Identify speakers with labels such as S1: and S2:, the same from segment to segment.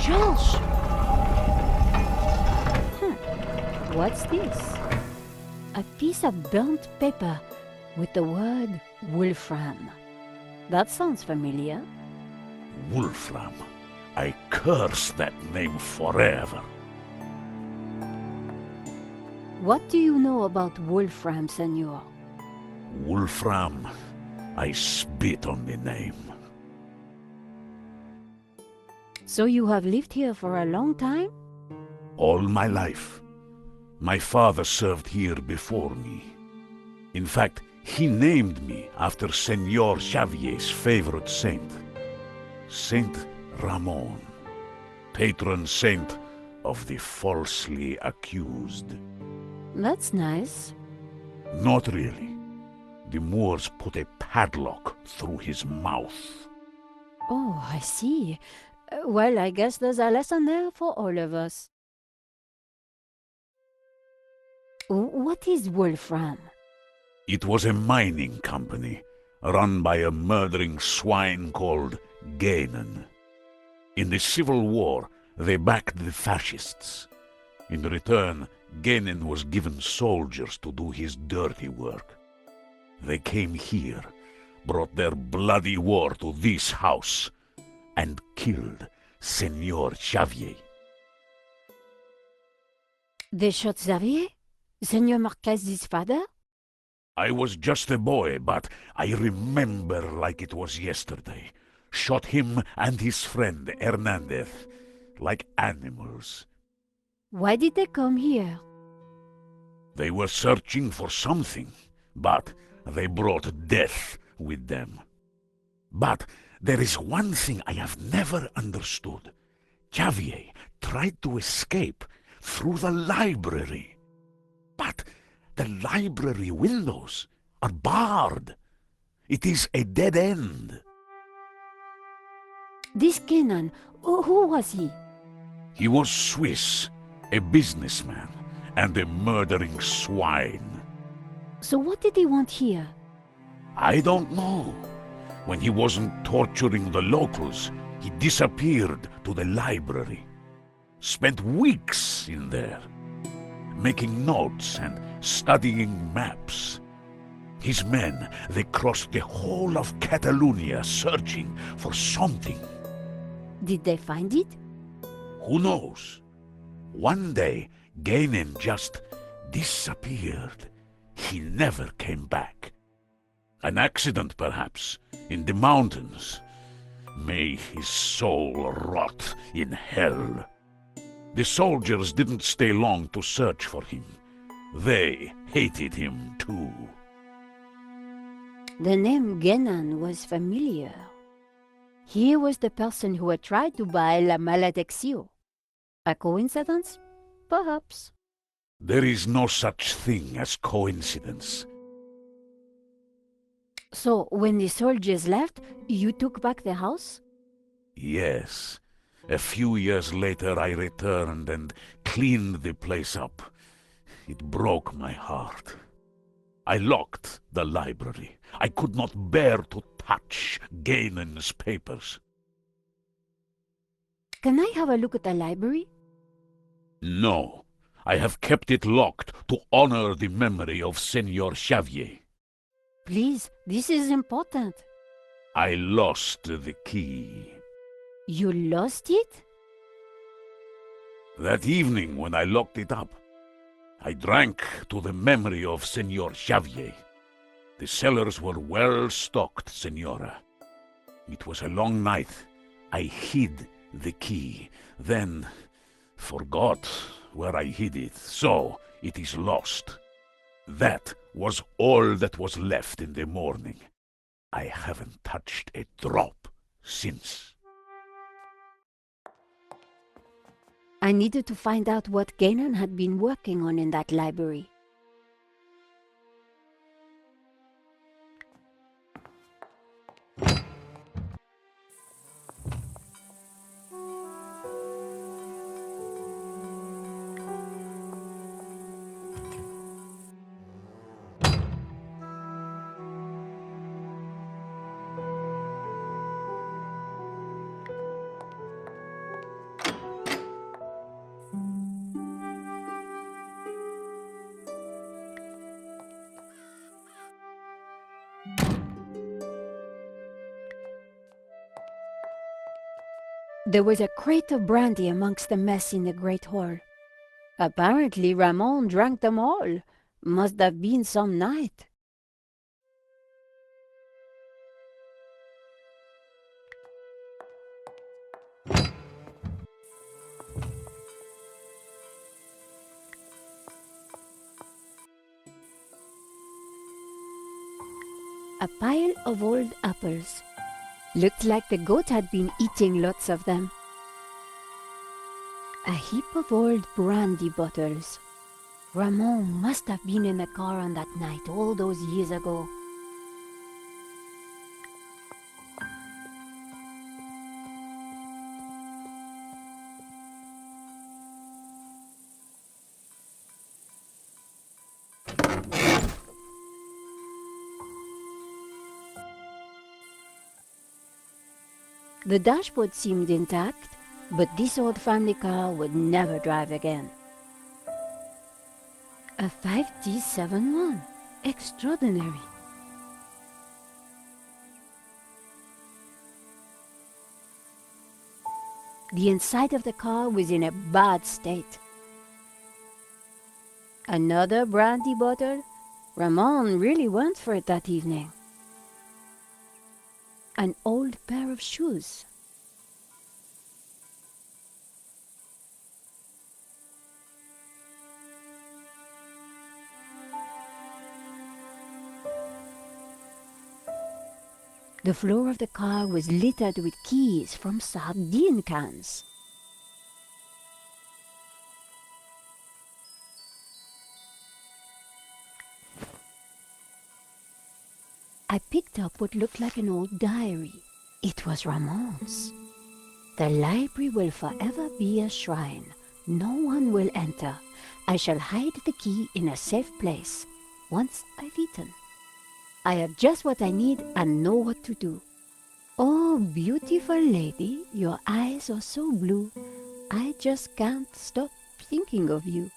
S1: George! What's this? A piece of burnt paper with the word Wolfram. That sounds familiar.
S2: Wolfram. I curse that name forever.
S1: What do you know about Wolfram, senor?
S2: Wolfram. I spit on the name.
S1: So you have lived here for a long time?
S2: All my life. My father served here before me. In fact, he named me after Senor Xavier's favorite saint. Saint Ramon, patron saint of the falsely accused.
S1: That's nice.
S2: Not really. The Moors put a padlock through his mouth.
S1: Oh, I see. Well, I guess there's a lesson there for all of us. What is Wolfram?
S2: It was a mining company, run by a murdering swine called Gainan. In the Civil War, they backed the fascists. In return, Gainan was given soldiers to do his dirty work. They came here, brought their bloody war to this house, and killed Senor Xavier.
S1: They shot Xavier? Senor Marquez's father?
S2: I was just a boy, but I remember like it was yesterday. Shot him and his friend Hernandez, like animals.
S1: Why did they come here?
S2: They were searching for something, but they brought death with them. But there is one thing I have never understood. Xavier tried to escape through the library. But the library windows are barred. It is a dead end.
S1: This Kenan, who was he?
S2: He was Swiss, a businessman, and a murdering swine.
S1: So what did he want here?
S2: I don't know. When he wasn't torturing the locals, he disappeared to the library. Spent weeks in there, making notes and studying maps. His men, they crossed the whole of Catalonia searching for something.
S1: Did they find it?
S2: Who knows? One day, Gainan just disappeared. He never came back. An accident, perhaps, in the mountains. May his soul rot in hell. The soldiers didn't stay long to search for him. They hated him too.
S1: The name Genan was familiar. He was the person who had tried to buy La Maledicción. A coincidence? Perhaps.
S2: There is no such thing as coincidence.
S1: So, when the soldiers left, you took back the house?
S2: Yes. A few years later I returned and cleaned the place up. It broke my heart. I locked the library. I could not bear to touch Gainan's papers.
S1: Can I have a look at the library?
S2: No. I have kept it locked to honor the memory of Senor Xavier.
S1: Please, this is important.
S2: I lost the key.
S1: You lost it?
S2: That evening when I locked it up, I drank to the memory of Senor Xavier. The cellars were well stocked, Senora. It was a long night. I hid the key, then forgot where I hid it, so it is lost. That was all that was left in the morning. I haven't touched a drop since.
S1: I needed to find out what Gainan had been working on in that library. There was a crate of brandy amongst the mess in the great hall. Apparently Ramon drank them all. Must have been some night. A pile of old apples. Looked like the goat had been eating lots of them. A heap of old brandy bottles. Ramon must have been in the car on that night all those years ago. The dashboard seemed intact, but this old family car would never drive again. A 5T71. Extraordinary. The inside of the car was in a bad state. Another brandy bottle? Ramon really went for it that evening. An old pair of shoes. The floor of the car was littered with keys from sardine cans. I picked up what looked like an old diary. It was Ramon's. The library will forever be a shrine. No one will enter. I shall hide the key in a safe place. Once I've eaten. I have just what I need and know what to do. Oh, beautiful lady, your eyes are so blue. I just can't stop thinking of you.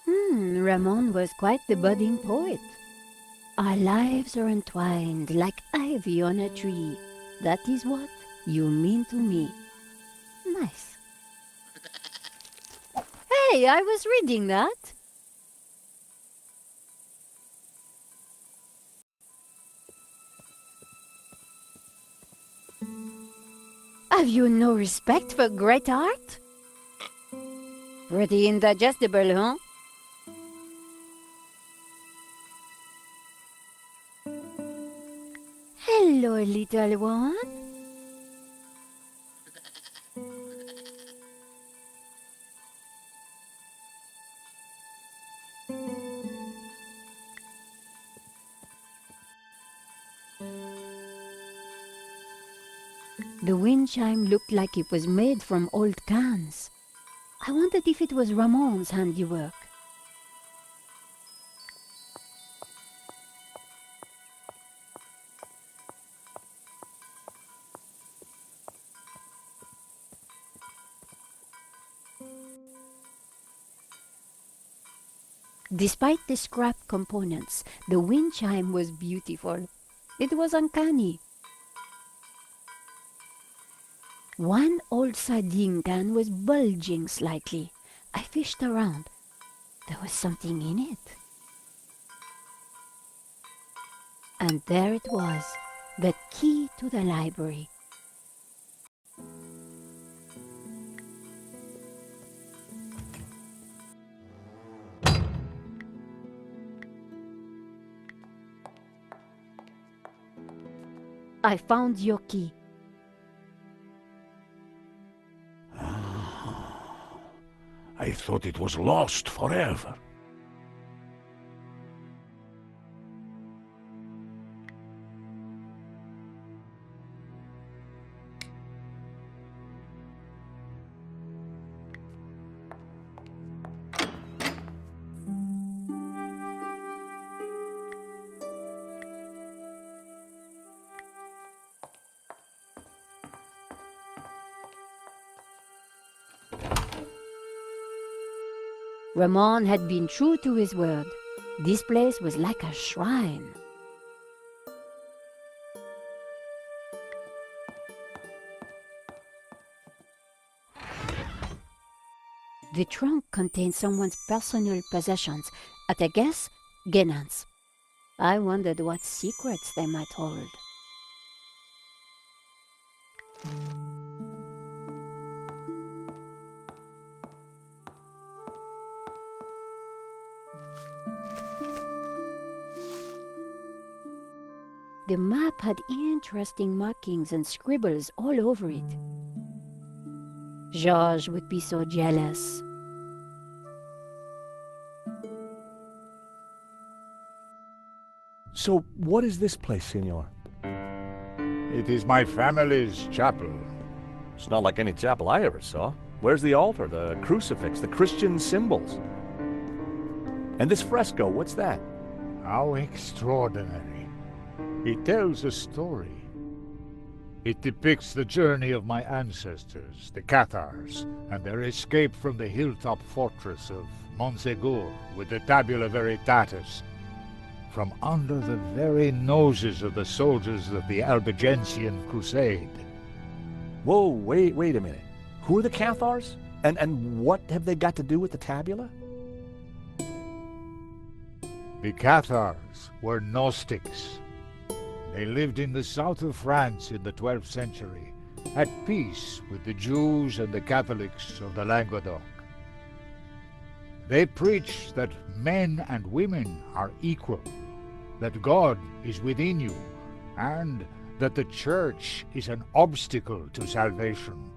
S1: Ramon was quite the budding poet. Our lives are entwined like ivy on a tree. That is what you mean to me. Nice. Hey, I was reading that. Have you no respect for great art? Pretty indigestible, huh? Hello, little one. The wind chime looked like it was made from old cans. I wondered if it was Ramon's handiwork. Despite the scrap components, the wind chime was beautiful. It was uncanny. One old sardine can was bulging slightly. I fished around. There was something in it. And there it was, the key to the library. I found your key.
S2: I thought it was lost forever.
S1: Ramon had been true to his word. This place was like a shrine. The trunk contained someone's personal possessions, at a guess, Genan's. I wondered what secrets they might hold. The map had interesting markings and scribbles all over it. Georges would be so jealous.
S3: So, what is this place, Senor?
S4: It is my family's chapel.
S3: It's not like any chapel I ever saw. Where's the altar, the crucifix, the Christian symbols? And this fresco, what's that?
S4: How extraordinary. It tells a story. It depicts the journey of my ancestors, the Cathars, and their escape from the hilltop fortress of Montségur with the Tabula Veritatis, from under the very noses of the soldiers of the Albigensian Crusade.
S3: Whoa, wait a minute. Who are the Cathars? And what have they got to do with the tabula?
S4: The Cathars were Gnostics. They lived in the south of France in the 12th century, at peace with the Jews and the Catholics of the Languedoc. They preach that men and women are equal, that God is within you, and that the Church is an obstacle to salvation.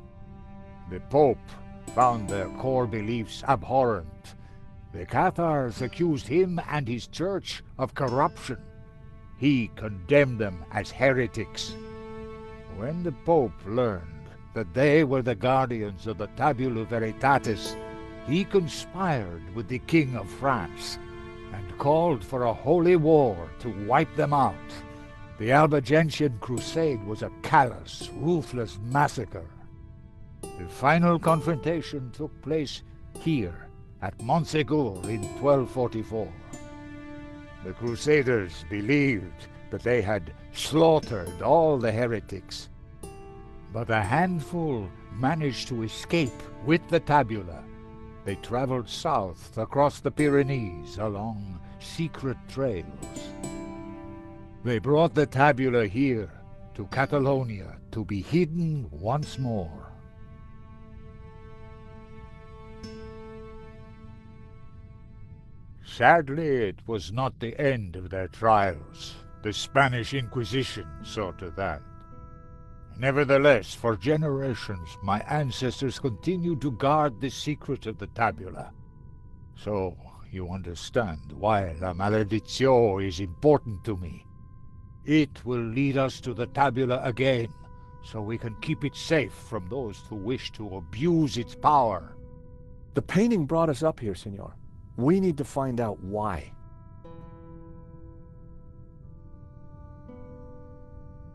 S4: The Pope found their core beliefs abhorrent. The Cathars accused him and his Church of corruption. He condemned them as heretics. When the Pope learned that they were the guardians of the Tabula Veritatis, he conspired with the King of France and called for a holy war to wipe them out. The Albigensian Crusade was a callous, ruthless massacre. The final confrontation took place here at Montségur in 1244. The Crusaders believed that they had slaughtered all the heretics, but a handful managed to escape with the tabula. They traveled south across the Pyrenees along secret trails. They brought the tabula here to Catalonia to be hidden once more. Sadly, it was not the end of their trials. The Spanish Inquisition saw to that. Nevertheless, for generations, my ancestors continued to guard the secret of the tabula. So, you understand why La Maledizione is important to me. It will lead us to the tabula again, so we can keep it safe from those who wish to abuse its power.
S3: The painting brought us up here, Senor. We need to find out why.